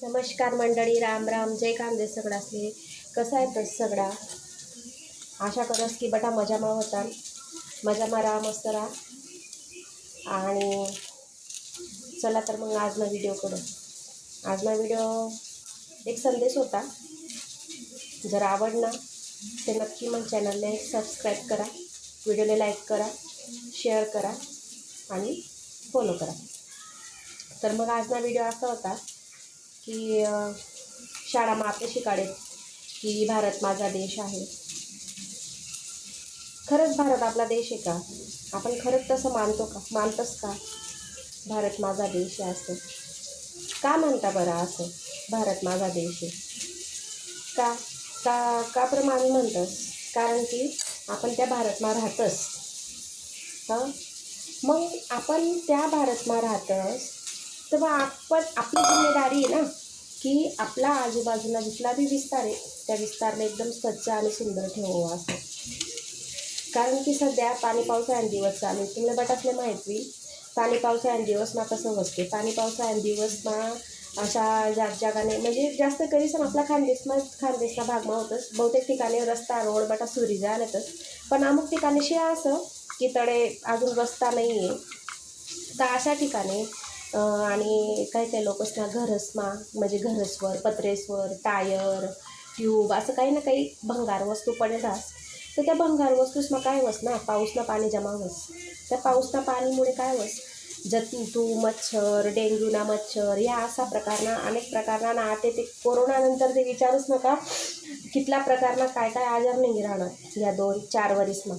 नमस्कार मंडळी, राम राम, जय खानदेश सगळा असले. कसा आहे तर सगळा? आशा करस की बटा मजामा होता, मजामा राहा, मस्त राहा. आणि चला तर मग आज ना व्हिडिओ करू. आज ना व्हिडिओ एक संदेश होता. जर आवडला ते नक्की मग चॅनलला एक सबस्क्राईब करा, व्हिडिओला लाईक करा, शेअर करा आणि फॉलो करा. तर मग आज ना व्हिडिओ असा होता की शाळामा आपले शिकाडे की भारत माझा देश आहे. खरंच भारत आपला देश आहे का? आपण खरंच तसं मानतोस का भारत माझा देश आहे असं? का म्हणता बरं असं भारत माझा देश आहे? का का का प्रमाणे म्हणतस? कारण की आपण त्या भारतमा राहतस. हां, मग आपण त्या भारतमा राहतस तेव्हा आपण आपली जिम्मेदारी आहे ना की आपला आजूबाजूला जिथला बी विस्तार आहे त्या विस्तारला एकदम स्वच्छ आणि सुंदर ठेवावं असं. कारण की सध्या पाणी पावसाळ्यान दिवस चालू आहे. तुम्हाला बटासले माहीत होईल पाणी पावसाळ्यान दिवसमा कसं असते. पाणी पावसाळ्यान दिवसमा अशा जागाने म्हणजे जास्त करीसन आपला खानदेशना भागमा होतंच. बहुतेक ठिकाणी रस्ता रोड बटा सुरी जायलातच, पण अमुक ठिकाणी शिळा असं की तडे अजून रस्ता नाही आहे. तर अशा ठिकाणी आणि काही काही लोकसना घरसमा म्हणजे घरसवर पत्रेसवर टायर ट्यूब असं काही ना काही भंगार वस्तू पडेल रास. तर त्या भंगार वस्तूसमा काय वस ना पाऊसना पाणी जमा होस. त्या पाऊसना पाणीमुळे काय वस जंतू मच्छर डेंग्यूना मच्छर या असा प्रकारना अनेक प्रकारना ना आता ते कोरोनानंतर ते विचारूच नका कितल्या प्रकारना काय काय आजार नाही राहणार या 2-4 वर्षमा.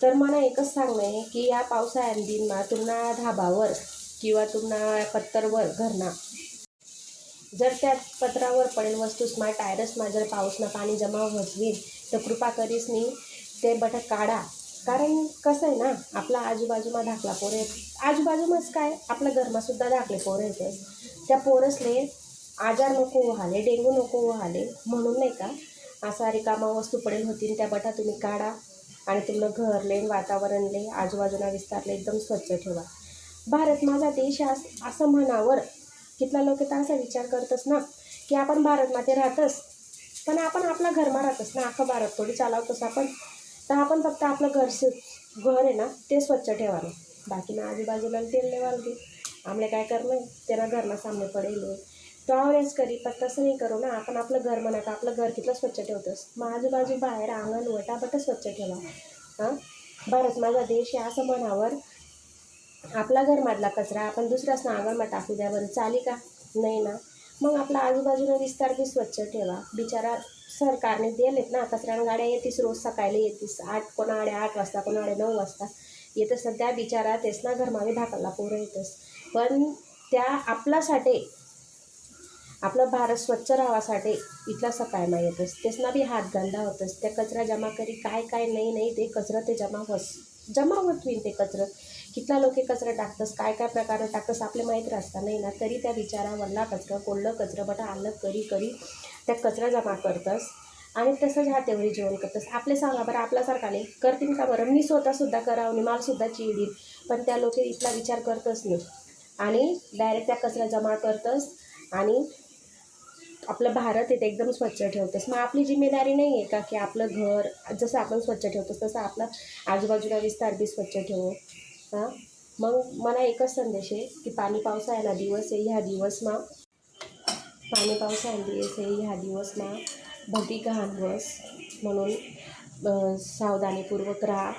तर मला एकच सांगणं आहे की या पावसाळ्यान दिनमा तुम्हाला धाबावर किंवा तुम्हाला पत्तरवर घरना जर त्या पत्रावर पडेल वस्तूसमा टायरसमा जर पाऊसना पाणी जमा होईल तर कृपा करीसनी ते बटा काढा. कारण कसं आहे ना आपला आजूबाजूमा धाकला पोरं येत, आजूबाजूमाच काय आपल्या घरमासुद्धा धाकले पोरं येते. त्या पोरसले आजार नको व्हाले, डेंगू नको व्हाले म्हणून नाही का असा रिकामा वस्तू पडेल होती त्या बटा तुम्ही काढा आणि तुमनं घरले वातावरणले आजूबाजूला विस्तारले एकदम स्वच्छ ठेवा. भारत माझा देश असं म्हणावर कितला लोक तर असा विचार करतस ना की आपण भारतमध्ये राहतस पण आपण आपला घरमा राहतस ना, अख्खा भारत थोडी चालवतोस आपण. तर आपण फक्त आपलं घर आहे ना ते स्वच्छ ठेवा ना, बाकी ना आजूबाजूला तेल लेवाल की आमले काय करणं त्यांना घरना सामने पडेल तो आवरेच करी. पण तसं नाही करू ना, आपण आपलं घर म्हणा का आपलं घर कितलं स्वच्छ ठेवतोस मग आजूबाजू बाहेर अंगण वटापट स्वच्छ ठेवा. हां, भारत माझा देश आहे असं म्हणावर आपला घरमधला कचरा आपण दुसऱ्याच अंगणमा टाकू द्या बरं चाली का? नाही ना. मग आपला आजूबाजूला विस्तार बी स्वच्छ ठेवा. बिचारा सरकारने दिलेत ना कचऱ्यानं गाड्या येतीस रोज सकाळी येतीस 8 वाजता 9 वाजता येतं. सध्या बिचारा तेच ना घरमागे धाकाला पोरं येतस. पण त्या आपल्यासाठी आपलं भारत स्वच्छ राहावासाठी इथला सकाळमा येतस तेच बी हात गंदा होतस. त्या कचरा जमा करी काय काय नाही ते कचरा ते जमा होत होईल. ते कचरं कितला लोके कचरा टाकतस काय काय प्रकारे टाकतस आपले माहीत राहता नाही ना, तरी त्या बिचारा वल्ला कचरा कोल्लं कचरं बटा आलं करी त्या कचरा जमा करतस आणि तसंच हा तेवढी जेवण करतस. आपले सांगा बरं आपल्यासारखाने करतील का बरं? मी स्वतःसुद्धा करावं मालसुद्धा चिडील, पण त्या लोके इथला विचार करतच नाही आणि डायरेक्ट त्या कचरा जमा करतस आणि आपलं भारत आहे ते एकदम स्वच्छ ठेवतंस. मग आपली जिम्मेदारी नाही आहे का की आपलं घर जसं आपण स्वच्छ ठेवतोस तसं आपलं आजूबाजूला विस्तार बी स्वच्छ ठेवू. हां, मग मला एकच संदेश आहे की पाणी पावसाळ्याला दिवस आहे ह्या दिवसमा भलती घाण वस म्हणून सावधानीपूर्वक राहा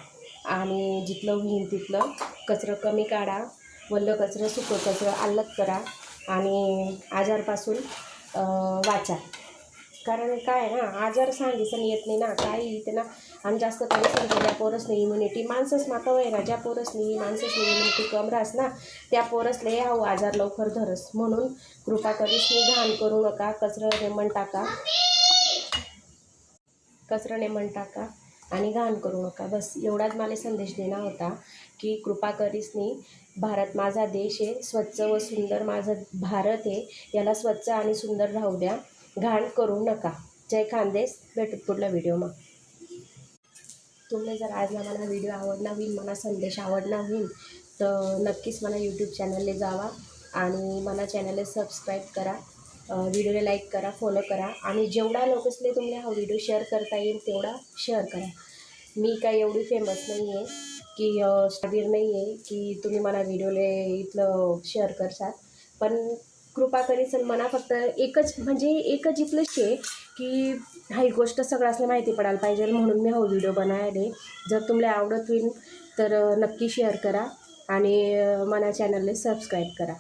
आणि जिथलं होईल तिथलं कचरं कमी काढा. वल्लं कचरं सुकं कचरं अलग करा आणि आजारपासून वाचा. कारण काय ना आजार सांगितलं येत नाही ना काही ते ना. आणि जास्त काही सांगतो ज्या पोरसने इम्युनिटी माणसंच माका वय ना ज्या पोरसनी माणसंसनी इम्युनिटी कम राहस ना त्या पोरसले हा आजार लवकर धरस. म्हणून कृपा करीसनी घाण करू नका. कचरं नेमन टाका आणि घाण करू नका. बस एवढाच मला संदेश देणार होता की कृपा करीसनी भारत माझा देश आहे, स्वच्छ व सुंदर माझा भारत आहे, याला स्वच्छ आणि सुंदर राहू द्या, घाण करू नका. जय खानदेश. भेटूत पुढल्या व्हिडिओमा. तुम्ही जर आज मला व्हिडिओ आवडला होईल मला संदेश आवडला होईल तर नक्कीच मला यूट्यूब चॅनलला जावा आणि मला चॅनलला सबस्क्राईब करा व्हिडिओला लाईक करा, फॉलो करा आणि जेवढा लोकसले तुम्हाला हा व्हिडिओ शेअर करता येईल तेवढा शेअर करा. मी काय एवढी फेमस नाही आहे की शाबीर नाही आहे की तुम्ही मला व्हिडिओले इथलं शेअर करसाल. पण कृपा करीसन मना फक्त एकच इथलंच आहे की ही गोष्ट सगळ्यांना माहिती पडायला पाहिजे म्हणून मी हा व्हिडिओ बनायले. जर तुम्हाला आवडत होईल तर नक्की शेअर करा आणि मना चॅनलला सबस्क्राईब करा.